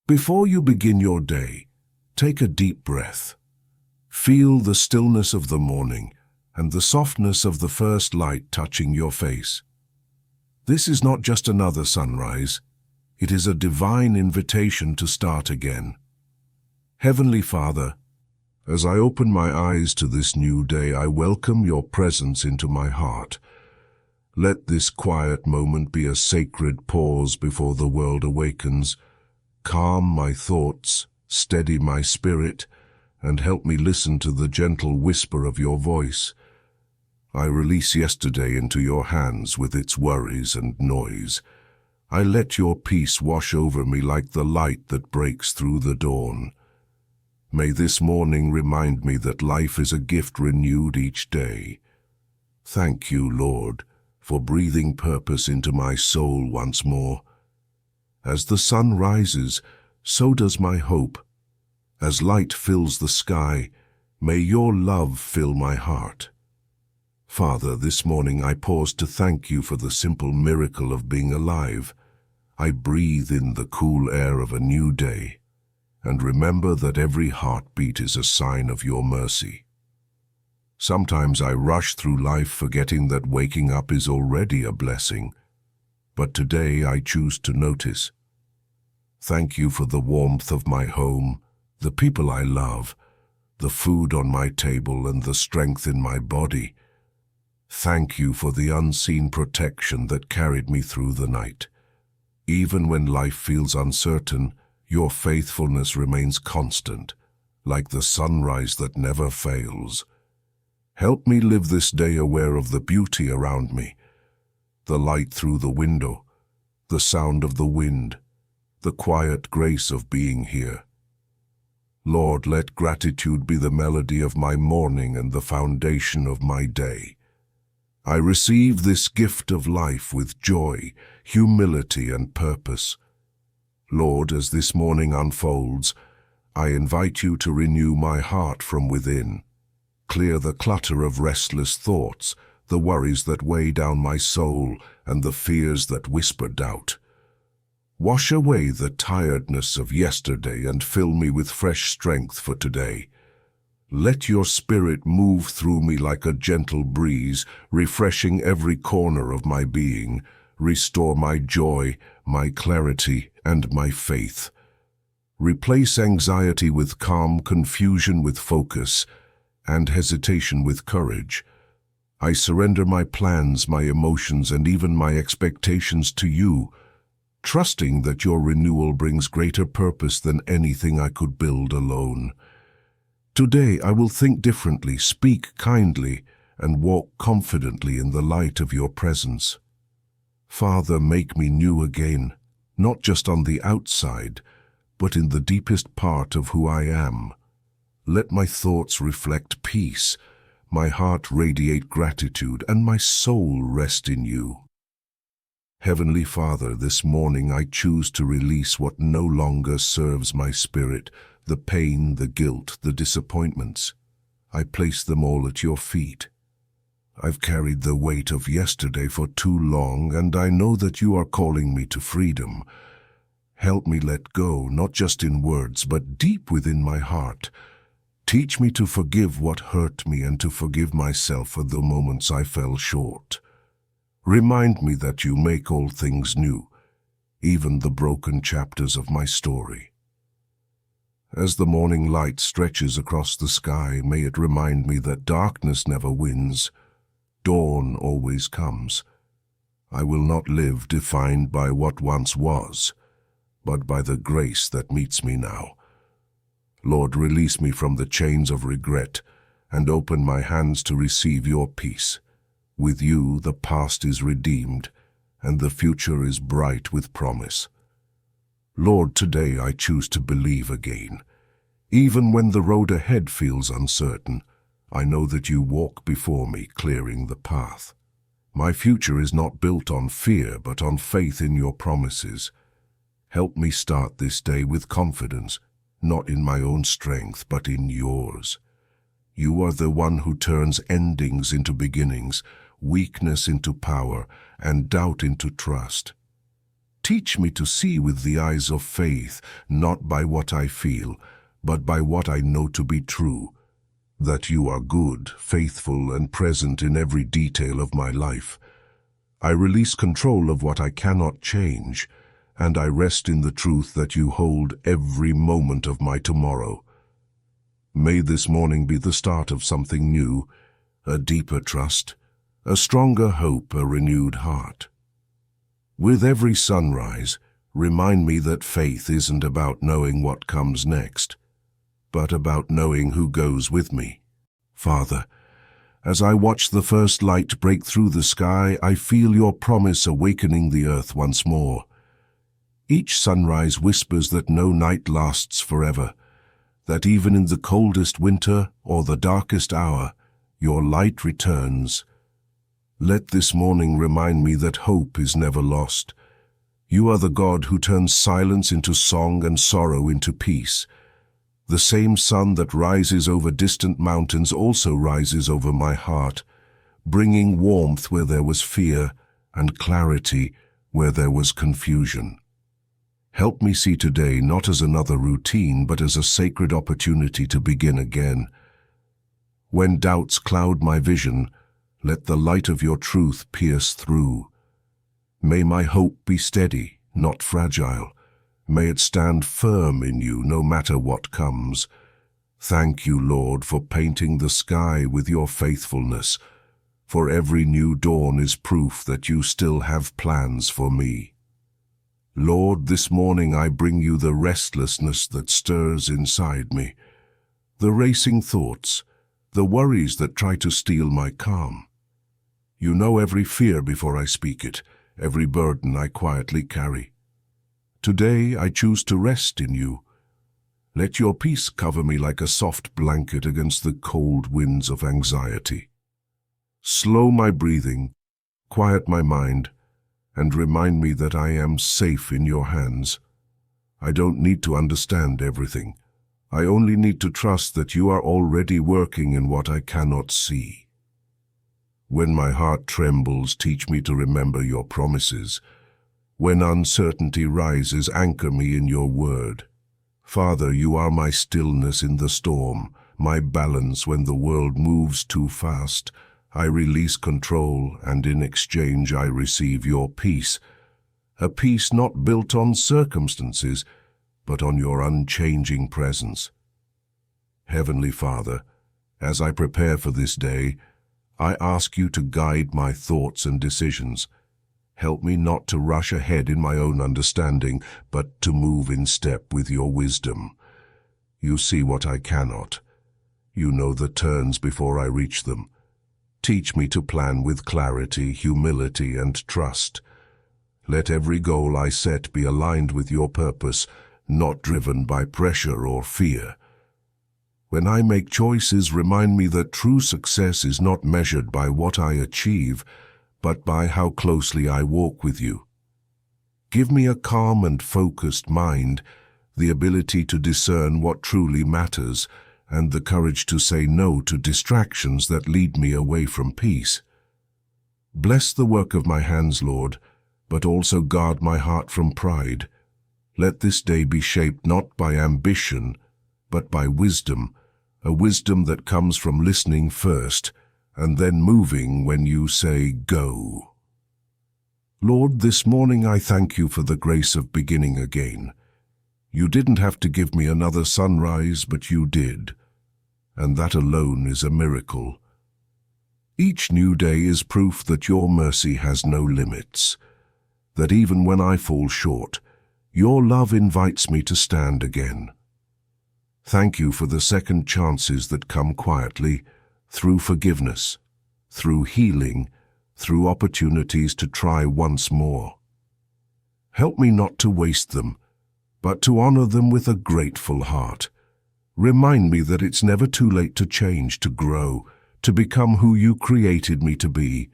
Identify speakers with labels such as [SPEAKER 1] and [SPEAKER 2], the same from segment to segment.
[SPEAKER 1] Before you begin your day, take a deep breath. Feel the stillness of the morning and the softness of the first light touching your face. This is not just another sunrise. It is a divine invitation to start again. Heavenly Father, as I open my eyes to this new day, I welcome your presence into my heart. Let this quiet moment be a sacred pause before the world awakens. Calm my thoughts, steady my spirit, and help me listen to the gentle whisper of your voice. I release yesterday into your hands with its worries and noise. I let your peace wash over me like the light that breaks through the dawn. May this morning remind me that life is a gift renewed each day. Thank you, Lord, for breathing purpose into my soul once more. As the sun rises, so does my hope. As light fills the sky, may your love fill my heart. Father, this morning I pause to thank you for the simple miracle of being alive. I breathe in the cool air of a new day, and remember that every heartbeat is a sign of your mercy. Sometimes I rush through life forgetting that waking up is already a blessing, but today I choose to notice. Thank you for the warmth of my home, the people I love, the food on my table, and the strength in my body. Thank you for the unseen protection that carried me through the night. Even when life feels uncertain, your faithfulness remains constant, like the sunrise that never fails. Help me live this day aware of the beauty around me, the light through the window, the sound of the wind, the quiet grace of being here. Lord, let gratitude be the melody of my morning and the foundation of my day. I receive this gift of life with joy, humility, and purpose. Lord, as this morning unfolds, I invite you to renew my heart from within. Clear the clutter of restless thoughts, the worries that weigh down my soul, and the fears that whisper doubt. Wash away the tiredness of yesterday and fill me with fresh strength for today. Let your spirit move through me like a gentle breeze, refreshing every corner of my being. Restore my joy, my clarity, and my faith. Replace anxiety with calm, confusion with focus, and hesitation with courage. I surrender my plans, my emotions, and even my expectations to you, trusting that your renewal brings greater purpose than anything I could build alone. Today I will think differently, speak kindly, and walk confidently in the light of your presence. Father, make me new again, not just on the outside, but in the deepest part of who I am. Let my thoughts reflect peace, my heart radiate gratitude, and my soul rest in you. Heavenly Father, this morning I choose to release what no longer serves my spirit, the pain, the guilt, the disappointments. I place them all at your feet. I've carried the weight of yesterday for too long, and I know that you are calling me to freedom. Help me let go, not just in words, but deep within my heart. Teach me to forgive what hurt me and to forgive myself for the moments I fell short. Remind me that you make all things new, even the broken chapters of my story. As the morning light stretches across the sky, may it remind me that darkness never wins. Dawn always comes. I will not live defined by what once was, but by the grace that meets me now. Lord, release me from the chains of regret and open my hands to receive your peace. With you, the past is redeemed, and the future is bright with promise. Lord, today I choose to believe again. Even when the road ahead feels uncertain, I know that you walk before me, clearing the path. My future is not built on fear, but on faith in your promises. Help me start this day with confidence, not in my own strength, but in yours. You are the one who turns endings into beginnings, weakness into power, and doubt into trust. Teach me to see with the eyes of faith, not by what I feel, but by what I know to be true, that you are good, faithful, and present in every detail of my life. I release control of what I cannot change, and I rest in the truth that you hold every moment of my tomorrow. May this morning be the start of something new, a deeper trust, a stronger hope, a renewed heart. With every sunrise, remind me that faith isn't about knowing what comes next, but about knowing who goes with me. Father, as I watch the first light break through the sky, I feel your promise awakening the earth once more. Each sunrise whispers that no night lasts forever, that even in the coldest winter or the darkest hour, your light returns. Let this morning remind me that hope is never lost. You are the God who turns silence into song and sorrow into peace. The same sun that rises over distant mountains also rises over my heart, bringing warmth where there was fear and clarity where there was confusion. Help me see today not as another routine, but as a sacred opportunity to begin again. When doubts cloud my vision, let the light of your truth pierce through. May my hope be steady, not fragile. May it stand firm in you no matter what comes. Thank you, Lord, for painting the sky with your faithfulness, for every new dawn is proof that you still have plans for me. Lord, this morning I bring you the restlessness that stirs inside me, the racing thoughts, the worries that try to steal my calm. You know every fear before I speak it, every burden I quietly carry. Today I choose to rest in you. Let your peace cover me like a soft blanket against the cold winds of anxiety. Slow my breathing, quiet my mind, and remind me that I am safe in your hands. I don't need to understand everything. I only need to trust that you are already working in what I cannot see. When my heart trembles, teach me to remember your promises. When uncertainty rises, anchor me in your word. Father, you are my stillness in the storm, my balance when the world moves too fast. I release control, and in exchange I receive your peace. A peace not built on circumstances, but on your unchanging presence. Heavenly Father, as I prepare for this day, I ask you to guide my thoughts and decisions. Help me not to rush ahead in my own understanding, but to move in step with your wisdom. You see what I cannot. You know the turns before I reach them. Teach me to plan with clarity, humility, and trust. Let every goal I set be aligned with your purpose, not driven by pressure or fear. When I make choices, remind me that true success is not measured by what I achieve, but by how closely I walk with you. Give me a calm and focused mind, the ability to discern what truly matters, and the courage to say no to distractions that lead me away from peace. Bless the work of my hands, Lord, but also guard my heart from pride. Let this day be shaped not by ambition, but by wisdom, a wisdom that comes from listening first, and then moving when you say go. Lord, this morning I thank you for the grace of beginning again. You didn't have to give me another sunrise, but you did, and that alone is a miracle. Each new day is proof that your mercy has no limits, that even when I fall short, your love invites me to stand again. Thank you for the second chances that come quietly, through forgiveness, through healing, through opportunities to try once more. Help me not to waste them, but to honor them with a grateful heart. Remind me that it's never too late to change, to grow, to become who you created me to be.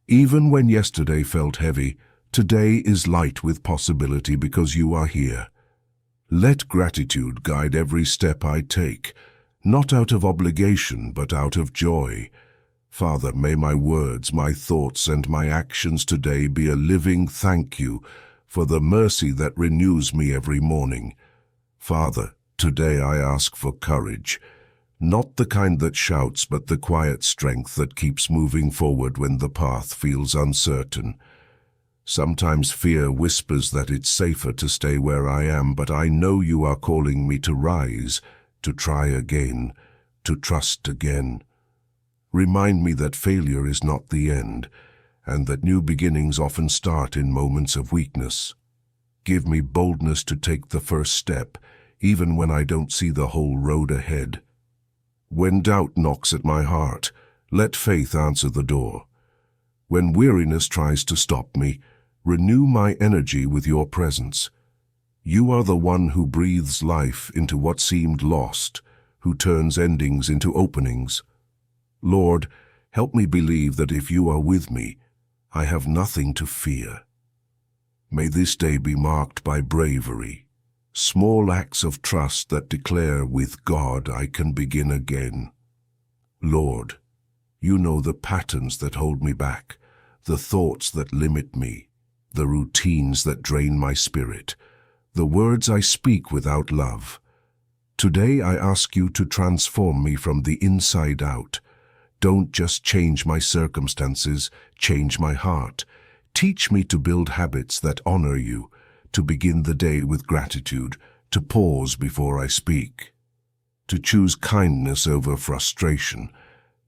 [SPEAKER 1] Even when yesterday felt heavy, today is light with possibility because you are here. Let gratitude guide every step I take, not out of obligation, but out of joy. Father, may my words, my thoughts, and my actions today be a living thank you for the mercy that renews me every morning. Father, today I ask for courage, not the kind that shouts, but the quiet strength that keeps moving forward when the path feels uncertain. Sometimes fear whispers that it's safer to stay where I am, but I know you are calling me to rise, to try again, to trust again. Remind me that failure is not the end, and that new beginnings often start in moments of weakness. Give me boldness to take the first step, even when I don't see the whole road ahead. When doubt knocks at my heart, let faith answer the door. When weariness tries to stop me, renew my energy with your presence. You are the one who breathes life into what seemed lost, who turns endings into openings. Lord, help me believe that if you are with me, I have nothing to fear. May this day be marked by bravery, small acts of trust that declare with God I can begin again. Lord, you know the patterns that hold me back, the thoughts that limit me, the routines that drain my spirit, the words I speak without love. Today I ask you to transform me from the inside out. Don't just change my circumstances, change my heart. Teach me to build habits that honor you, to begin the day with gratitude, to pause before I speak, to choose kindness over frustration,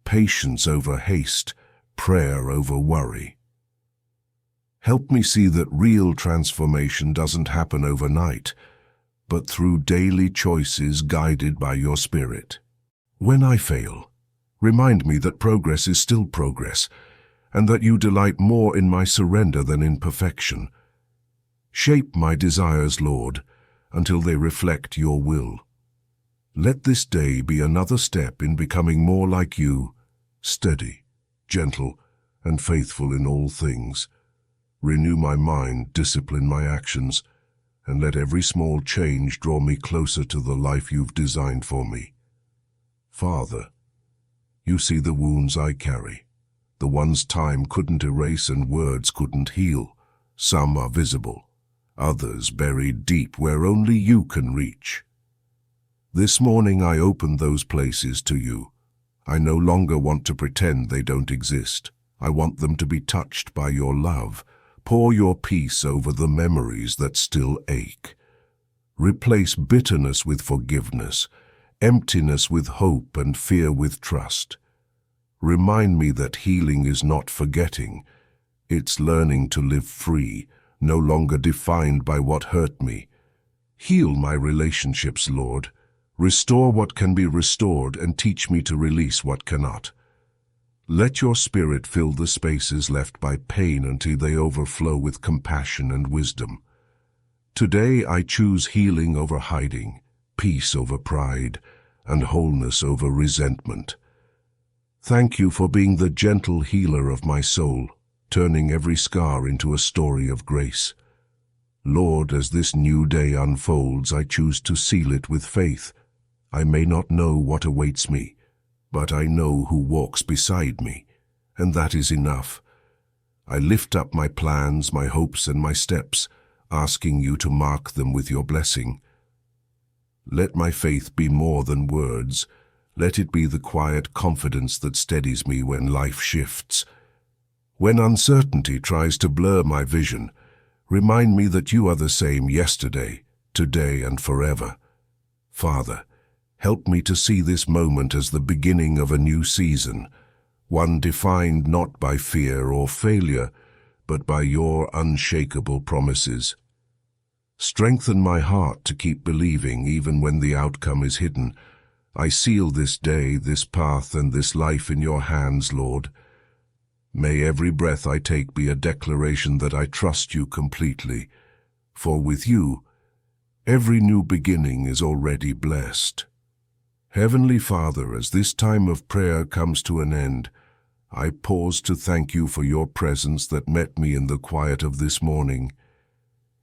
[SPEAKER 1] patience over haste, prayer over worry. Help me see that real transformation doesn't happen overnight, but through daily choices guided by your Spirit. When I fail, remind me that progress is still progress, and that you delight more in my surrender than in perfection. Shape my desires, Lord, until they reflect your will. Let this day be another step in becoming more like you, steady, gentle, and faithful in all things. Renew my mind, discipline my actions, and let every small change draw me closer to the life you've designed for me. Father, you see the wounds I carry, the ones time couldn't erase and words couldn't heal. Some are visible, others buried deep where only you can reach. This morning I open those places to you. I no longer want to pretend they don't exist. I want them to be touched by your love. Pour your peace over the memories that still ache. Replace bitterness with forgiveness, emptiness with hope, and fear with trust. Remind me that healing is not forgetting. It's learning to live free, no longer defined by what hurt me. Heal my relationships, Lord. Restore what can be restored and teach me to release what cannot. Let your Spirit fill the spaces left by pain until they overflow with compassion and wisdom. Today I choose healing over hiding, peace over pride, and wholeness over resentment. Thank you for being the gentle healer of my soul, turning every scar into a story of grace. Lord, as this new day unfolds, I choose to seal it with faith. I may not know what awaits me, but I know who walks beside me, and that is enough. I lift up my plans, my hopes, and my steps, asking you to mark them with your blessing. Let my faith be more than words. Let it be the quiet confidence that steadies me when life shifts. When uncertainty tries to blur my vision, remind me that you are the same yesterday, today, and forever. Father, help me to see this moment as the beginning of a new season, one defined not by fear or failure, but by your unshakable promises. Strengthen my heart to keep believing even when the outcome is hidden. I seal this day, this path, and this life in your hands, Lord. May every breath I take be a declaration that I trust you completely, for with you, every new beginning is already blessed. Heavenly Father, as this time of prayer comes to an end, I pause to thank you for your presence that met me in the quiet of this morning.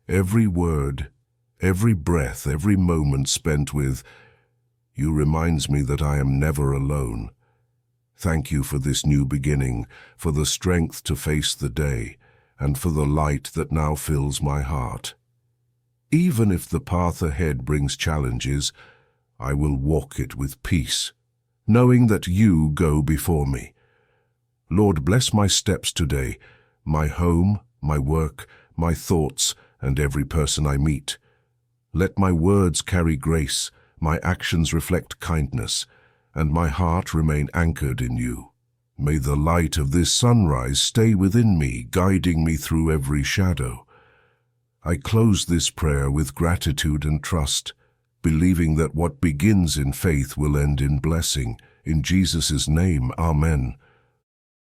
[SPEAKER 1] Every word, every breath, every moment spent with you reminds me that I am never alone. Thank you for this new beginning, for the strength to face the day, and for the light that now fills my heart. Even if the path ahead brings challenges, I will walk it with peace, knowing that you go before me. Lord, bless my steps today, my home, my work, my thoughts, and every person I meet. Let my words carry grace, my actions reflect kindness, and my heart remain anchored in you. May the light of this sunrise stay within me, guiding me through every shadow. I close this prayer with gratitude and trust, believing that what begins in faith will end in blessing. In Jesus' name, Amen.